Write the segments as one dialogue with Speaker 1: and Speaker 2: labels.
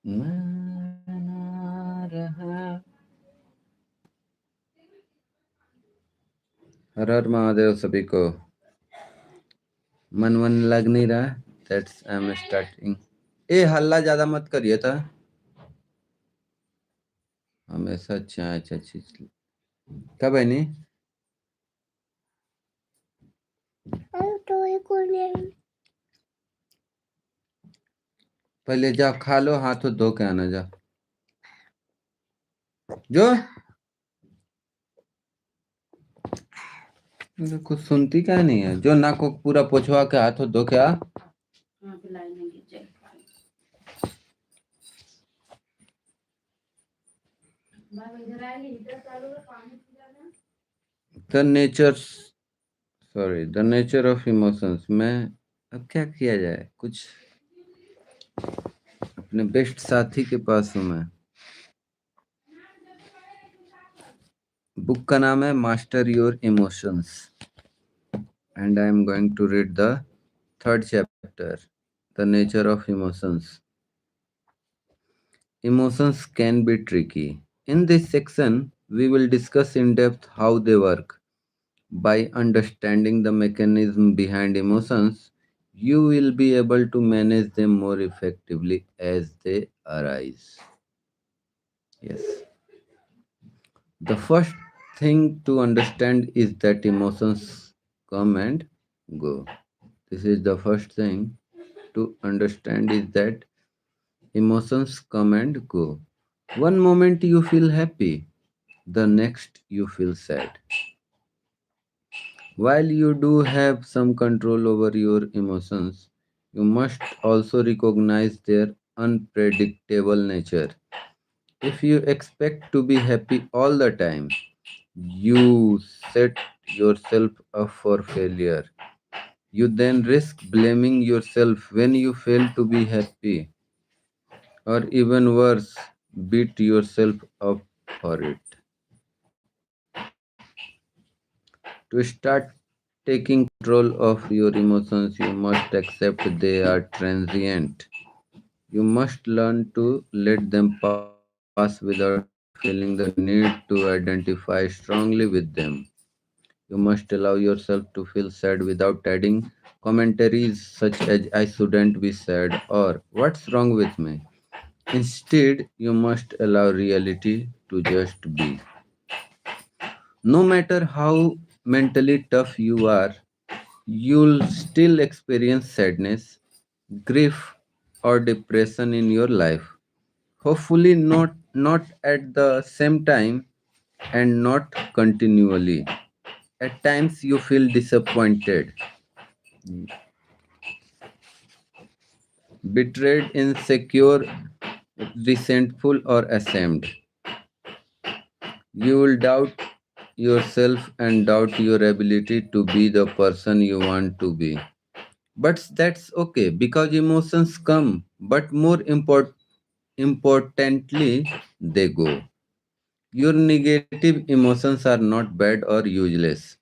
Speaker 1: मैं ना रहा। हर हर महादेव सभी को। मन वन लग नहीं रहा। That's I am starting. ए हल्ला ज्यादा मत करिए था। हमेशा चाय चाची कब है नहीं। पहले जा खा लो, हाथों धो के आना जा। जो कुछ सुनती क्या नहीं है, जो नाक को पूरा पोछवा के हाथों धो के आ। The nature the nature of emotions में अब क्या किया जाए, कुछ अपने बेस्ट साथी के पास हूँ मैं। बुक का नाम है Master Your Emotions and I am going to read the third chapter, the nature of emotions. Emotions can be tricky. In this section, we will discuss in depth how they work. By understanding the mechanism behind emotions, you will be able to manage them more effectively as they arise. Yes. The first thing to understand is that emotions come and go. This is the first thing to understand is that emotions come and go. One moment you feel happy, the next you feel sad. While you do have some control over your emotions, you must also recognize their unpredictable nature. If you expect to be happy all the time, you set yourself up for failure. You then risk blaming yourself when you fail to be happy, or even worse, beat yourself up for it. To start taking control of your emotions, you must accept they are transient. You must learn to let them pass without feeling the need to identify strongly with them. You must allow yourself to feel sad without adding commentaries such as I shouldn't be sad or what's wrong with me. Instead, you must allow reality to just be. No matter how mentally tough you are, you'll still experience sadness, grief, or depression in your life. Hopefully, not at the same time and not continually. At times, you feel disappointed, betrayed, insecure, resentful, or ashamed. You will doubt yourself and doubt your ability to be the person you want to be. But that's okay because emotions come, but importantly, they go. Your negative emotions are not bad or useless.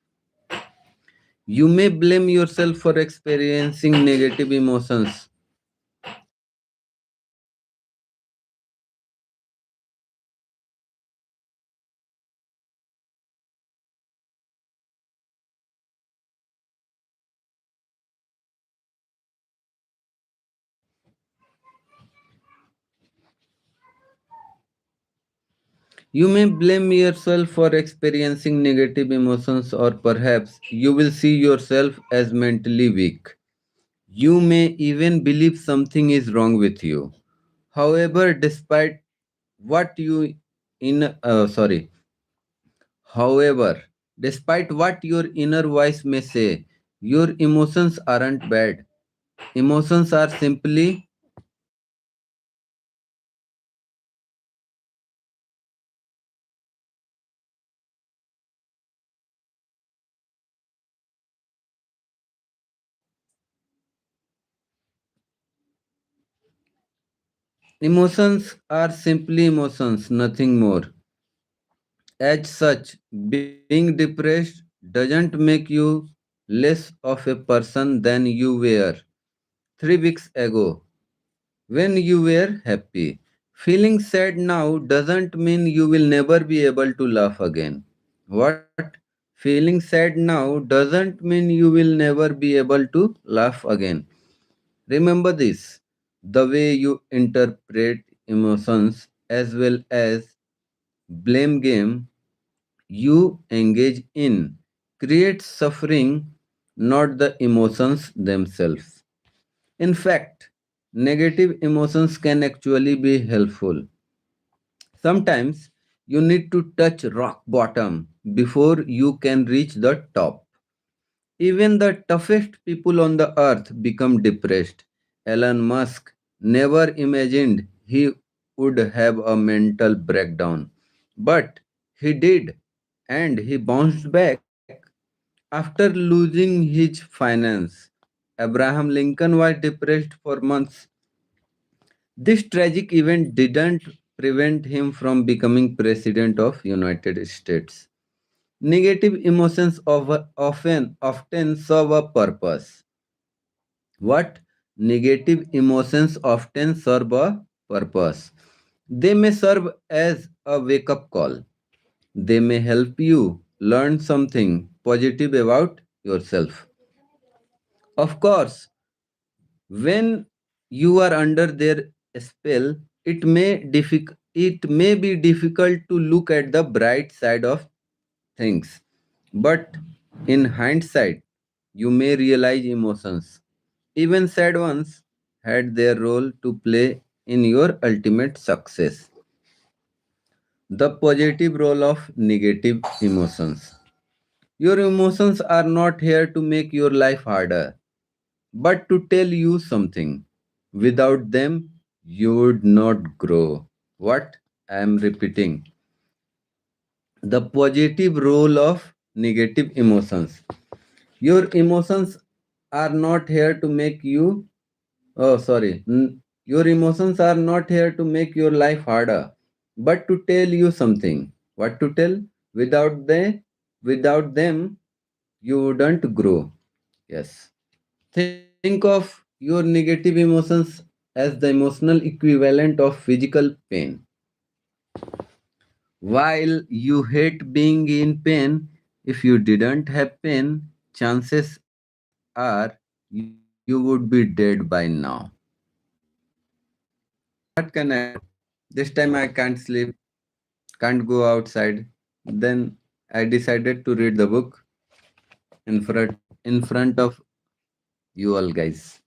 Speaker 1: You may blame yourself for experiencing negative emotions. You may blame yourself for experiencing negative emotions, or perhaps you will see yourself as mentally weak. You may even believe something is wrong with you. However, despite what you in sorry, however, despite what your inner voice may say, your emotions aren't bad. Emotions are simply emotions, nothing more. As such, being depressed doesn't make you less of a person than you were 3 weeks ago when you were happy. Feeling sad now doesn't mean you will never be able to laugh again. What? Feeling sad now doesn't mean you will never be able to laugh again. Remember this, the way you interpret emotions as well as blame game you engage in creates suffering, not the emotions themselves. In fact, negative emotions can actually be helpful. Sometimes you need to touch rock bottom before you can reach the top. Even the toughest people on the earth become depressed. Elon Musk never imagined he would have a mental breakdown. But he did, and he bounced back after losing his finance. Abraham Lincoln was depressed for months. This tragic event didn't prevent him from becoming president of United States. Negative emotions often serve a purpose. What? Negative emotions often serve a purpose. They may serve as a wake up call. They may help you learn something positive about yourself. Of course, when you are under their spell, it may be difficult to look at the bright side of things. But in hindsight, you may realize emotions, even sad ones, had their role to play in your ultimate success. The positive role of negative emotions. Your emotions are not here to make your life harder, but to tell you something. Without them, you would not grow. What? I am repeating. The positive role of negative emotions. Your emotions are not here to make you, oh, sorry. Your emotions are not here to make your life harder, but to tell you something. What to tell? Without them, you wouldn't grow. Yes. Think of your negative emotions as the emotional equivalent of physical pain. While you hate being in pain, if you didn't have pain, chances are you would be dead by now. What can I do? This time I can't sleep, can't go outside. Then I decided to read the book in front of you all guys.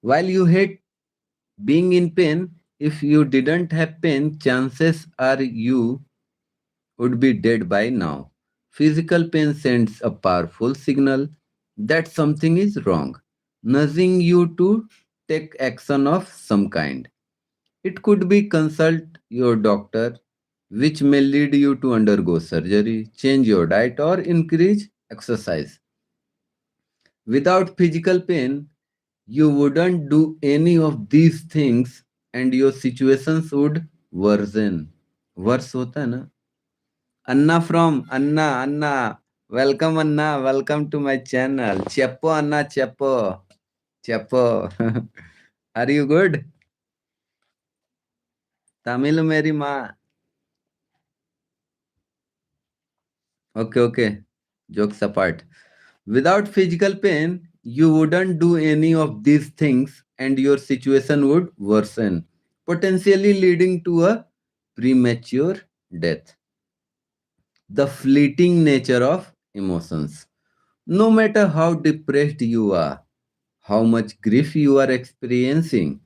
Speaker 1: While you hate being in pain, if you didn't have pain, chances are you would be dead by now. Physical pain sends a powerful signal that something is wrong, nudging you to take action of some kind. It could be consult your doctor, which may lead you to undergo surgery, change your diet, or increase exercise. Without physical pain, you wouldn't do any of these things and your situations would worsen. Worse होता है ना? Anna. Welcome Anna. Welcome to my channel. Cheppo Anna Cheppo. Cheppo. Are you good? Tamil मेरी माँ. Okay. Jokes apart. Without physical pain, you wouldn't do any of these things and your situation would worsen, potentially leading to a premature death. The fleeting nature of emotions. No matter how depressed you are, how much grief you are experiencing,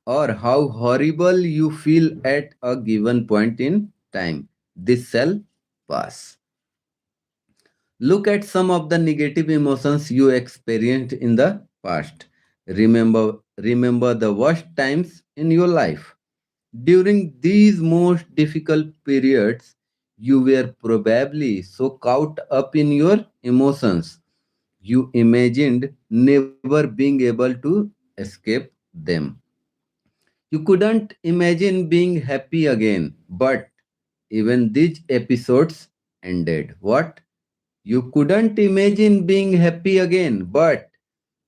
Speaker 1: or how horrible you feel at a given point in time, this shall pass. Look at some of the negative emotions you experienced in the past. Remember the worst times in your life. During these most difficult periods, you were probably so caught up in your emotions, you imagined never being able to escape them. You couldn't imagine being happy again, but even these episodes ended. What? You couldn't imagine being happy again, but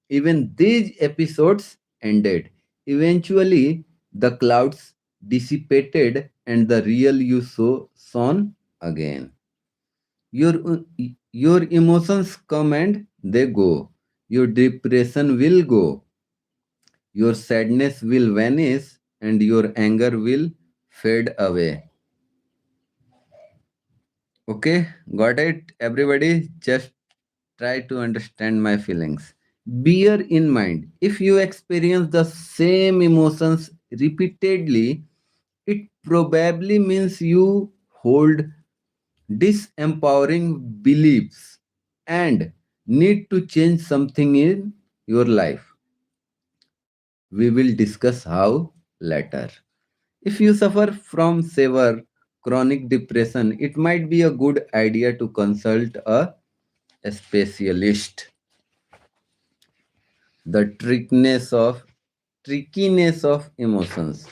Speaker 1: even these episodes ended. Eventually, the clouds dissipated and the real you saw shone again. Your, your emotions come and they go. Your depression will go. Your sadness will vanish and your anger will fade away. Okay, got it, everybody? Just try to understand my feelings. Bear in mind, if you experience the same emotions repeatedly, it probably means you hold disempowering beliefs and need to change something in your life. We will discuss how later. If you suffer from severe chronic depression, it might be a good idea to consult a specialist. The trickiness of emotions.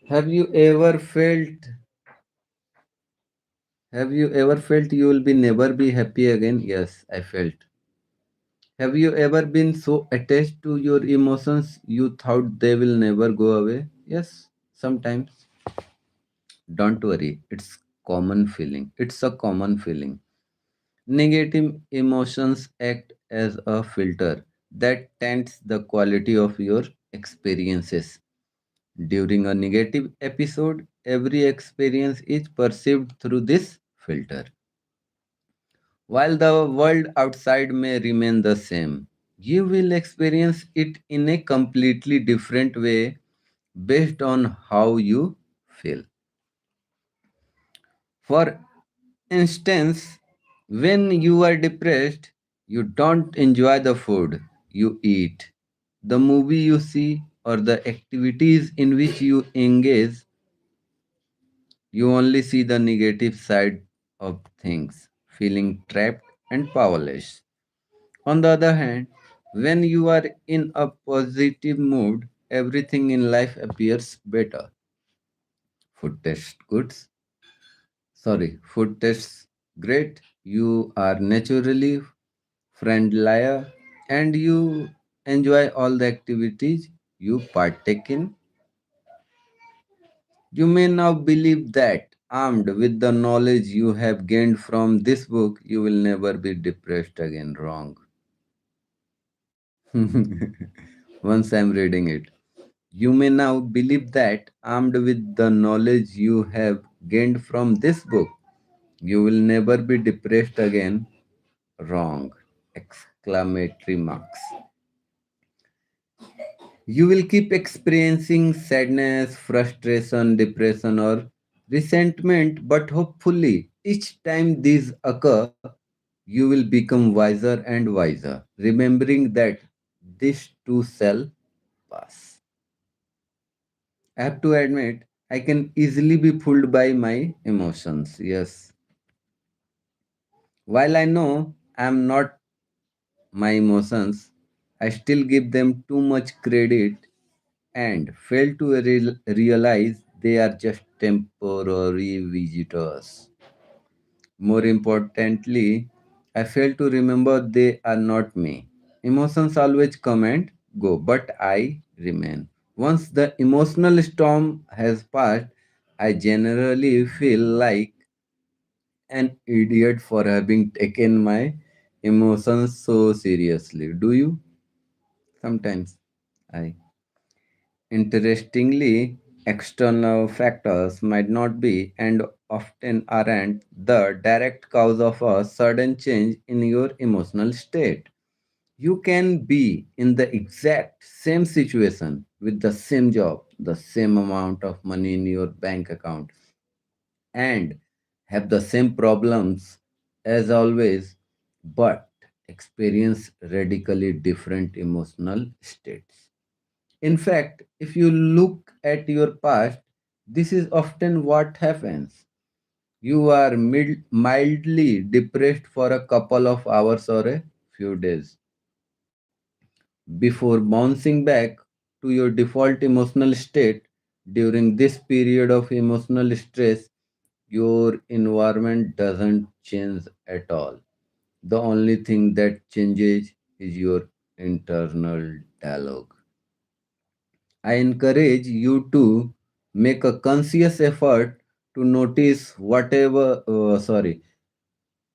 Speaker 1: Have you ever felt have you ever felt you will be never be happy again? Yes, I felt. Have you ever been so attached to your emotions you thought they will never go away? Yes, sometimes. Don't worry, it's common feeling. It's a common feeling. Negative emotions act as a filter that taints the quality of your experiences. During a negative episode, every experience is perceived through this filter. While the world outside may remain the same, you will experience it in a completely different way based on how you feel. For instance, when you are depressed, you don't enjoy the food you eat, the movie you see, or the activities in which you engage. You only see the negative side of things, feeling trapped and powerless. On the other hand, when you are in a positive mood, everything in life appears better. Food tastes good. Food tastes great. You are naturally friendlier and you enjoy all the activities you partake in. You may now believe that, armed with the knowledge you have gained from this book, you will never be depressed again. Wrong. Once I'm reading it. You may now believe that, armed with the knowledge you have gained from this book, you will never be depressed again. Wrong. Exclamatory marks. You will keep experiencing sadness, frustration, depression, or resentment, but hopefully, each time these occur, you will become wiser and wiser, remembering that this too shall pass. I have to admit, I can easily be pulled by my emotions. Yes. While I know I am not my emotions, I still give them too much credit and fail to realize they are just temporary visitors. More importantly, I fail to remember they are not me. Emotions always come and go, but I remain. Once the emotional storm has passed, I generally feel like an idiot for having taken my emotions so seriously. Do you? Sometimes I. Interestingly, external factors might not be and often aren't the direct cause of a sudden change in your emotional state. You can be in the exact same situation with the same job, the same amount of money in your bank account, and have the same problems as always, but experience radically different emotional states. In fact, if you look at your past, this is often what happens. You are mildly depressed for a couple of hours or a few days before bouncing back to your default emotional state. During this period of emotional stress, your environment doesn't change at all. The only thing that changes is your internal dialogue. I encourage you to make a conscious effort to notice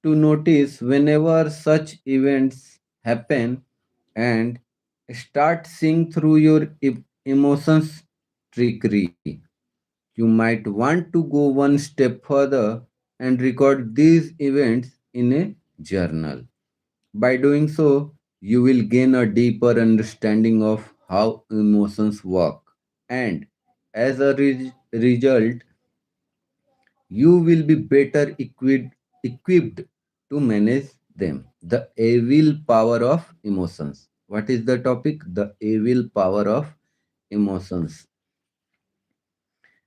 Speaker 1: to notice whenever such events happen and start seeing through your emotions trickery. You might want to go one step further and record these events in a journal. By doing so, you will gain a deeper understanding of how emotions work, and as a result, you will be better equipped to manage them. The evil power of emotions. What is the topic? The evil power of emotions.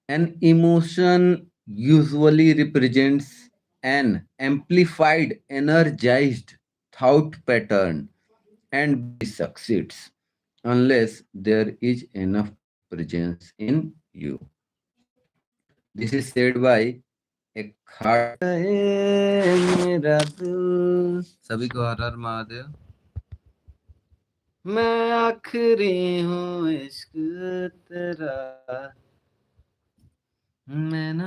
Speaker 1: An emotion usually represents an amplified, energized thought pattern, and this succeeds unless there is enough presence in you. This is said by Eckhart. मेरा दिल सभी को हर हर महादेव मैं आखिरी हूँ इश्क तेरा मैं ना